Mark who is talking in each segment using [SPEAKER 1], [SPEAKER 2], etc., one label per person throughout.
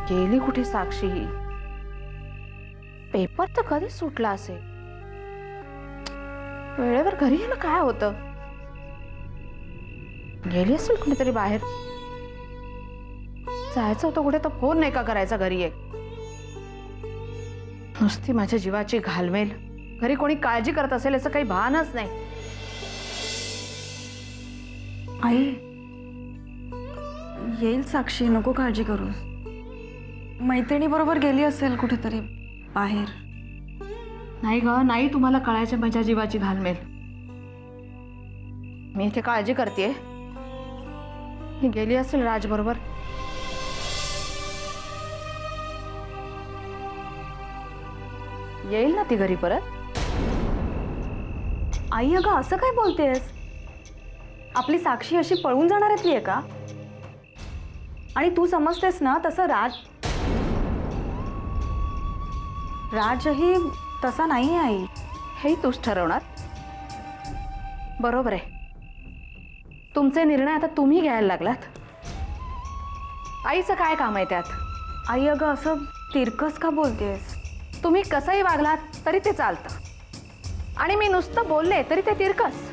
[SPEAKER 1] गेली कुठे साक्षी? पेपर तर कधी सुटला असेल. वेळेवर घरी यायला काय होतं? गेली असेल कुठेतरी बाहेर. जायचं होतं कुठे तर फोन नाही का करायचा घरी एक. नुसती माझ्या जीवाची घालमेल. घरी कोणी काळजी करत असेल याचं काही भानच नाही.
[SPEAKER 2] आई येईल साक्षी, नको काळजी करू. मैत्रिणी बरोबर गेली असेल कुठेतरी बाहेर.
[SPEAKER 1] नाही ग, नाही तुम्हाला कळायचं माझ्या जीवाची घालमेल. मी इथे काळजी करतेय. ही गेली असेल राज बरोबर. येईल ना ती घरी परत.
[SPEAKER 2] आई अगं असं काय बोलतेस? आपली साक्षी अशी पळून जाणाऱ्यातली आहे का? आणि तू समजतेस ना तसं राजही तसा नाही आई.
[SPEAKER 1] हे तूच ठरवणार. बरोबर आहे. तुमचे निर्णय आता तुम्ही घ्यायला लागलात. आईचं काय काम आहे त्यात?
[SPEAKER 2] आई अगं असं तिरकस का बोलतेस?
[SPEAKER 1] तुम्ही कसंही वागलात तरी ते चालतं. आणि मी नुसतं बोलले तरी ते तिरकस.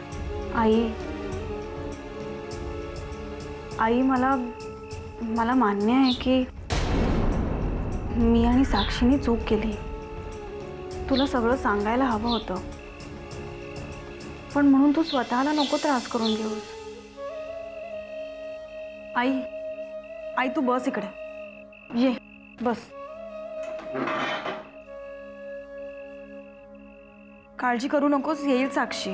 [SPEAKER 2] आई मला मान्य आहे की मी आणि साक्षीने चूक केली. तुला सगळं सांगायला हवं होतं, पण म्हणून तू स्वतःला नको त्रास करून घेऊस. आई तू बस इकडे. ये बस. काळजी करू नकोस, येईल साक्षी.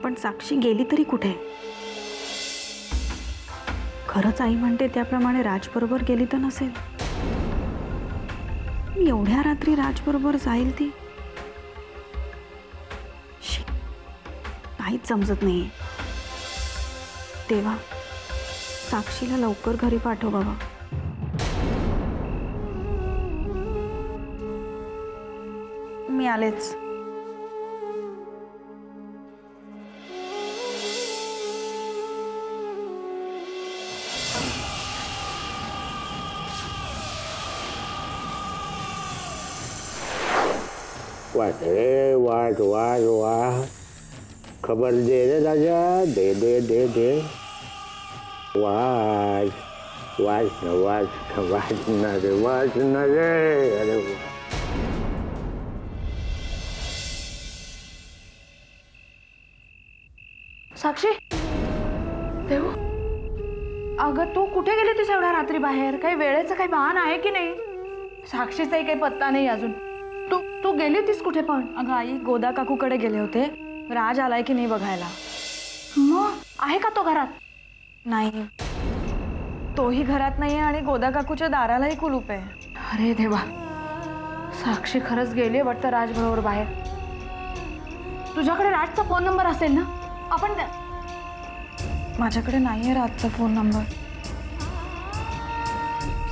[SPEAKER 2] पण साक्षी गेली तरी कुठे? खरंच आई म्हणते त्याप्रमाणे राजबरोबर गेली तर नसेल. एवढ्या रात्री राजबरोबर जाईल ती? काहीच समजत नाही. तेव्हा साक्षीला लवकर घरी पाठव बाबा. मी आलेच.
[SPEAKER 3] वाट रे वाट वाट वाट. खबर दे रे राजा, दे दे दे दे. वाट वाट वाट वाट न रे, वाट न रे. अरे
[SPEAKER 1] साक्षी, देव, अगं तू कुठे गेली तीस एवढ्या रात्री बाहेर? काही वेळेचं काही भान आहे की नाही? साक्षीचाही काही पत्ता नाही अजून. तू गेली होतीस कुठे पण?
[SPEAKER 2] अगं आई गोदा काकूकडे गेले होते. राज आलाय की नाही बघायला.
[SPEAKER 1] मग आहे का तो घरात?
[SPEAKER 2] नाही, तोही घरात नाहीये आणि गोदा काकूच्या दारालाही कुलूप आहे.
[SPEAKER 1] अरे देवा, साक्षी खरंच गेली वाटतं राज बरोबर बाहेर. तुझ्याकडे राजचा फोन नंबर असेल ना? आपण
[SPEAKER 2] माझ्याकडे नाहीये राजचा फोन नंबर.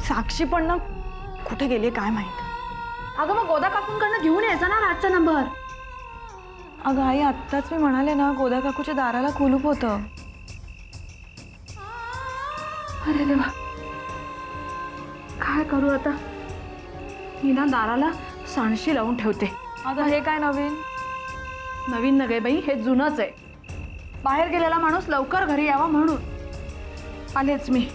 [SPEAKER 2] साक्षी पण ना कुठे गेली काय माहित.
[SPEAKER 1] अगं मग गोदा काकूंकडनं घेऊन यायचा ना राजचा नंबर.
[SPEAKER 2] अगं आई आत्ताच मी म्हणाले ना गोदा काकूच्या दाराला कुलूप होतं.
[SPEAKER 1] अरे देवा, काय करू आता? मी ना दाराला सांडशी लावून ठेवते.
[SPEAKER 2] अगं हे काय नवीन?
[SPEAKER 1] नवीन नगे बाई, हे जुनंच आहे. बाहेर गेलेला माणूस लवकर घरी यावा म्हणून आलेच मी.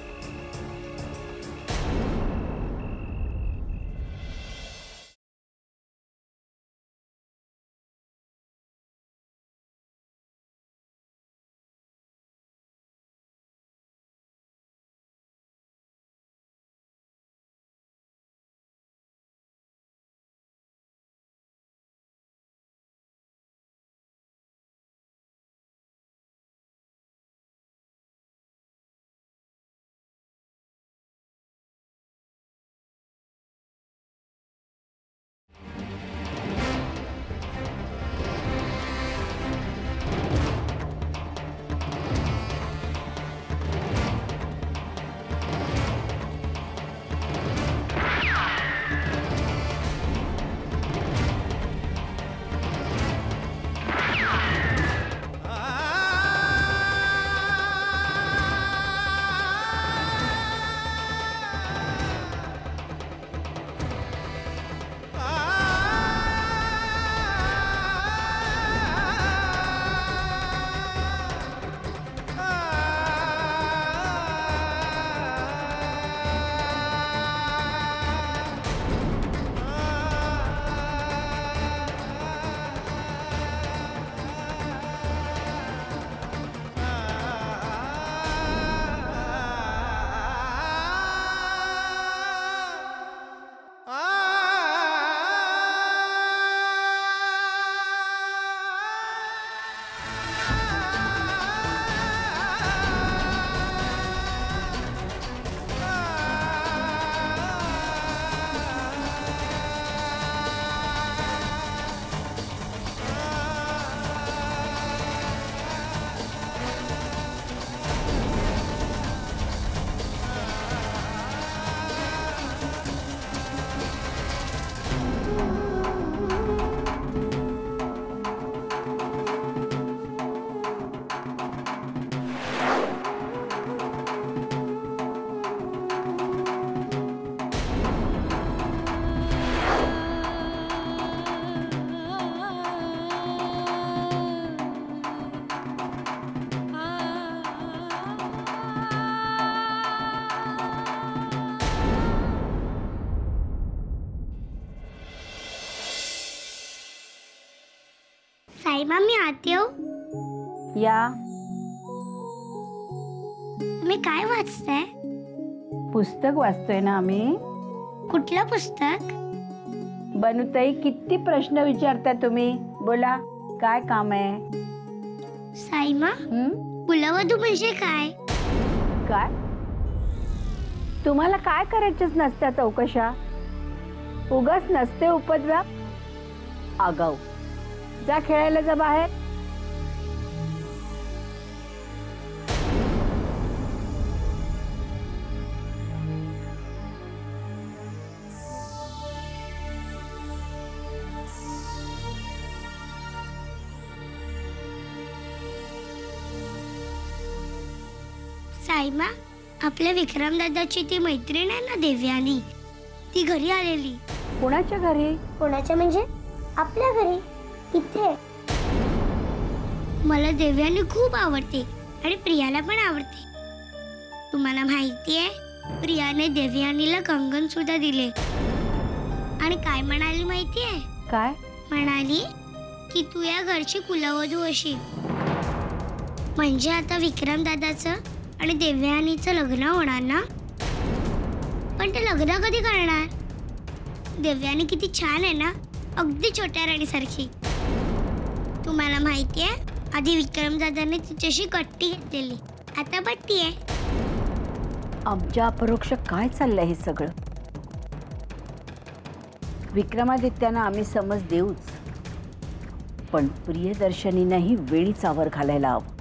[SPEAKER 4] साईमा मी आत येऊ?
[SPEAKER 2] या.
[SPEAKER 4] तुम्ही काय वाचताय?
[SPEAKER 2] पुस्तक वाचतोय ना आम्ही.
[SPEAKER 4] कुठलं पुस्तक?
[SPEAKER 2] बनूताई किती प्रश्न विचारता तुम्ही. बोला काय काम आहे?
[SPEAKER 4] साईमा, कुलवधू म्हणजे काय?
[SPEAKER 2] काय तुम्हाला काय करायचंच नसत्या चौकशा? उगाच नसते उपद्व्याप. आगाऊ. जा खेळायला जा बाहेर.
[SPEAKER 4] साईमा, आपल्या विक्रम दादाची ती मैत्रीण आहे ना देवयानी, ती घरी आलेली.
[SPEAKER 2] कोणाच्या घरी?
[SPEAKER 4] कोणाच्या म्हणजे? आपल्या घरी. इथे. मला देवयानी खूप आवडते आणि प्रियाला पण आवडते. तुम्हाला माहिती आहे, प्रियाने देवयानीला कंगन सुद्धा दिले. आणि काय म्हणाली माहितीये?
[SPEAKER 2] काय
[SPEAKER 4] म्हणाली की तू या घरची कुलवधू अशी. म्हणजे आता विक्रम दादाचं आणि देवयानीचं लग्न होणार ना. पण ते लग्न कधी करणार? देवयानी किती छान आहे ना, अगदी छोट्या राणीसारखी. तुम्हाला माहिती आहे, आधी विक्रम दादाने तिच्याशी कट्टी घेतलेली, आता पट्टी आहे.
[SPEAKER 2] आमच्या अपरोक्ष काय चाललंय हे सगळं? विक्रमादित्यांना आम्ही समज देऊच, पण प्रियदर्शनीनंही वेळी चावर घालायला हवं.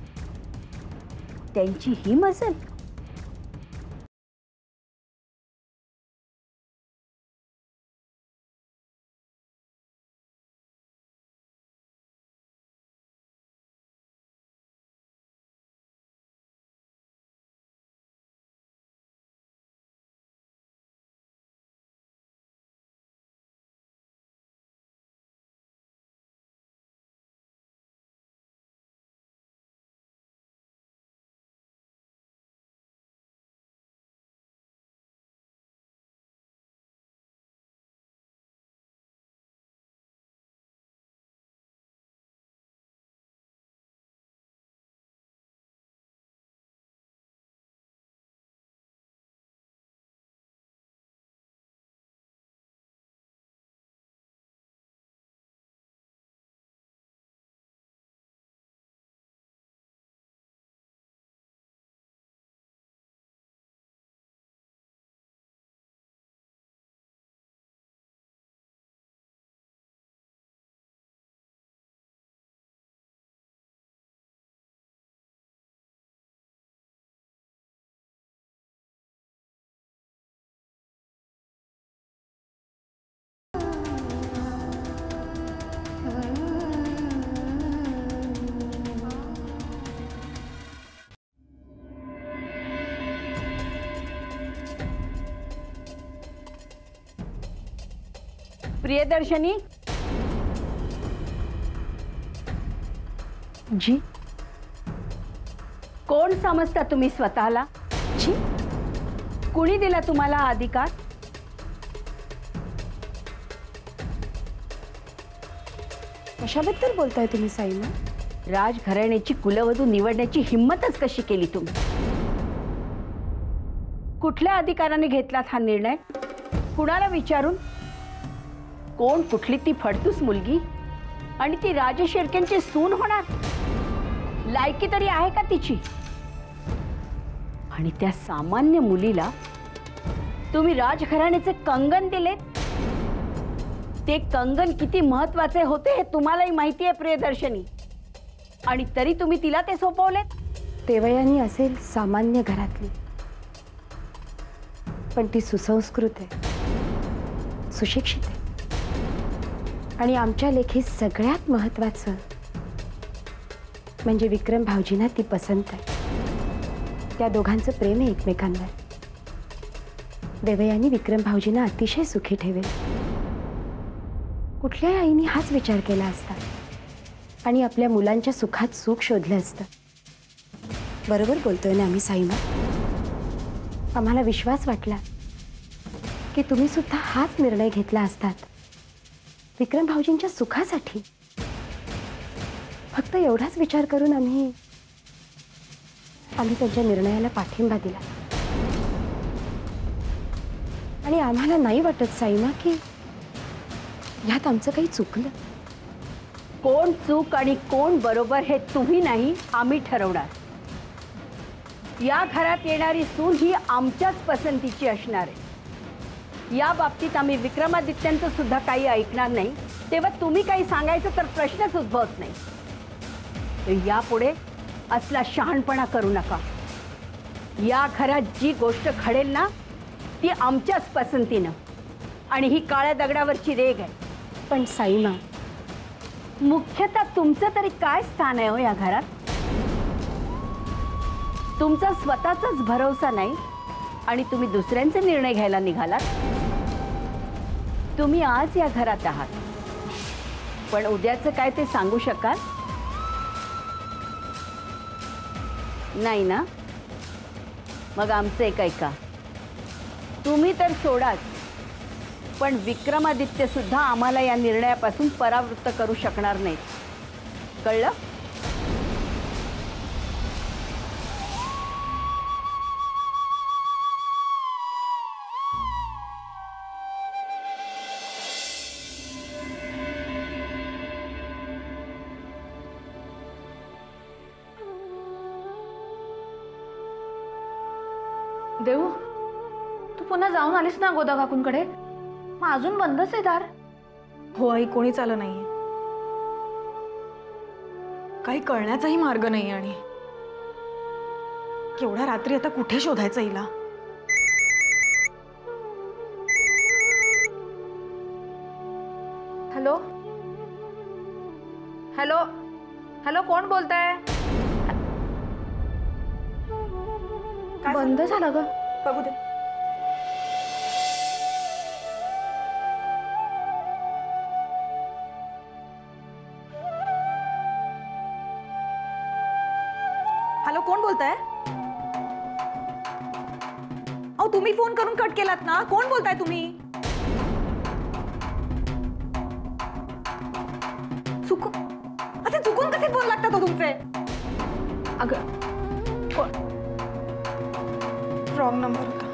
[SPEAKER 2] त्यांची ही मजल. प्रियदर्शनी जी, कोण समजता तुम्ही स्वतःला? जी, कुणी दिला तुम्हाला हा अधिकार?
[SPEAKER 5] कशाबद्दल बोलताय तुम्ही साईमा?
[SPEAKER 2] राजघराण्याची कुलवधू निवडण्याची हिम्मतच कशी केली तुम्ही? कुठल्या अधिकाराने घेतलात हा निर्णय? कुणाला विचारून? कोण कुठली ती फडतूस मुलगी आणि ती राजशिर्केंची सून होणार? लायकी तरी आहे का तिची? आणि त्या सामान्य मुलीला तुम्ही राजघराण्याचे कंगन दिलेत. ते कंगन किती महत्वाचे होते हे तुम्हालाही माहिती आहे प्रियदर्शनी, आणि तरी तुम्ही तिला ते सोपवलेत.
[SPEAKER 5] देवयानी असेल सामान्य घरातली, पण ती सुसंस्कृत आहे, सुशिक्षित आहे. आणि आमच्या लेखी सगळ्यात महत्त्वाचं म्हणजे विक्रम भाऊजींना ती पसंत आहे. त्या दोघांचं प्रेम आहे एकमेकांवर. देवयानी विक्रम भाऊजींना अतिशय सुखी ठेवेल. कुठल्याही आईने हाच विचार केला असता आणि आपल्या मुलांच्या सुखात सुख शोधलं असतं. बरोबर बोलतोय ना आम्ही साईमा? आम्हाला विश्वास वाटला की तुम्ही सुद्धा हाच निर्णय घेतला असतात विक्रम भाऊजींच्या सुखासाठी. फक्त एवढाच विचार करून आम्ही त्यांच्या निर्णयाला पाठिंबा दिला. आणि आम्हाला नाही वाटत साईमा की यात आमचं काही चुकलं.
[SPEAKER 2] कोण चूक आणि कोण बरोबर हे तुम्ही नाही, आम्ही ठरवणार. या घरात येणारी सून ही आमच्याच पसंतीची असणार आहे. या बाबतीत आम्ही विक्रमादित्यांचं सुद्धा काही ऐकणार नाही. तेव्हा तुम्ही काही सांगायचं तर प्रश्नच उद्भवत नाही. तर यापुढे असला शहाणपणा करू नका. या घरात जी गोष्ट घडेल ना ती आमच्याच पसंतीनं, आणि ही काळ्या दगडावरची रेघ आहे.
[SPEAKER 5] पण साईमा,
[SPEAKER 2] मुख्यतः तुमचं तरी काय स्थान आहे हो या घरात? तुमचा स्वतःचाच भरवसा नाही आणि तुम्ही दुसऱ्यांचे निर्णय घ्यायला निघालात. तुम्ही आज या घरात आहात, पण उद्याचं काय ते सांगू शकाल? नाही ना? मग आमचं एक ऐका. तुम्ही तर सोडाच, पण विक्रमादित्य सुद्धा आम्हाला या निर्णयापासून परावृत्त करू शकणार नाहीत. कळलं?
[SPEAKER 1] देऊ, तू पुन्हा जाऊन आलीस ना गोदा काकूंकडे? मग अजून बंदच आहे दार?
[SPEAKER 6] हो आई, कोणीच आलं नाहीये. काही कळण्याचाही मार्ग नाही. आणि केवढ्या रात्री आता कुठे शोधायचं हिला?
[SPEAKER 1] हॅलो हॅलो हॅलो, कोण बोलताय? बंद झालं ग.
[SPEAKER 6] बघू दे. हॅलो, कोण बोलताय? अहो, तुम्ही फोन करून कट केलात ना. कोण बोलताय तुम्ही? चुकून कसे फोन लागतात हो तुमचे?
[SPEAKER 1] अगं,
[SPEAKER 6] रॉंग नंबर होता.